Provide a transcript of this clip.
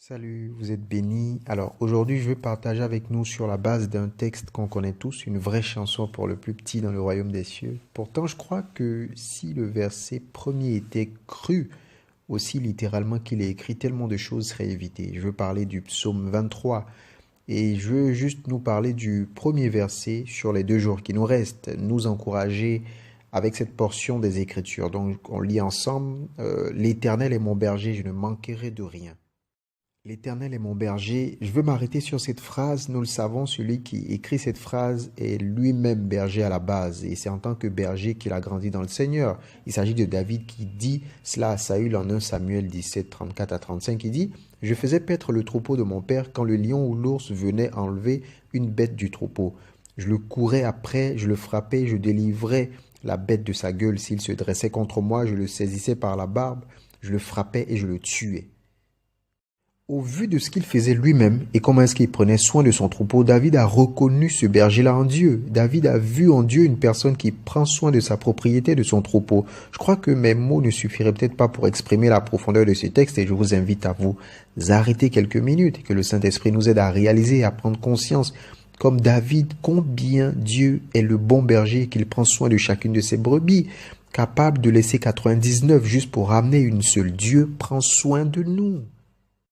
Salut, vous êtes bénis. Alors aujourd'hui, je vais partager avec nous sur la base d'un texte qu'on connaît tous, une vraie chanson pour le plus petit dans le royaume des cieux. Pourtant, je crois que si le verset premier était cru, aussi littéralement qu'il est écrit, tellement de choses seraient évitées. Je veux parler du psaume 23 et je veux juste nous parler du premier verset sur les 2 jours qui nous restent, nous encourager avec cette portion des Écritures. Donc on lit ensemble, L'Éternel est mon berger, je ne manquerai de rien. L'Éternel est mon berger. Je veux m'arrêter sur cette phrase. Nous le savons, celui qui écrit cette phrase est lui-même berger à la base. Et c'est en tant que berger qu'il a grandi dans le Seigneur. Il s'agit de David qui dit cela à Saül en 1 Samuel 17, 34 à 35. Il dit « Je faisais paître le troupeau de mon père quand le lion ou l'ours venait enlever une bête du troupeau. Je le courais après, je le frappais, je délivrais la bête de sa gueule. S'il se dressait contre moi, je le saisissais par la barbe, je le frappais et je le tuais. » Au vu de ce qu'il faisait lui-même et comment est-ce qu'il prenait soin de son troupeau, David a reconnu ce berger-là en Dieu. David a vu en Dieu une personne qui prend soin de sa propriété, de son troupeau. Je crois que mes mots ne suffiraient peut-être pas pour exprimer la profondeur de ce texte et je vous invite à vous arrêter quelques minutes et que le Saint-Esprit nous aide à réaliser et à prendre conscience, comme David, combien Dieu est le bon berger et qu'il prend soin de chacune de ses brebis, capable de laisser 99 juste pour ramener une seule. Dieu prend soin de nous.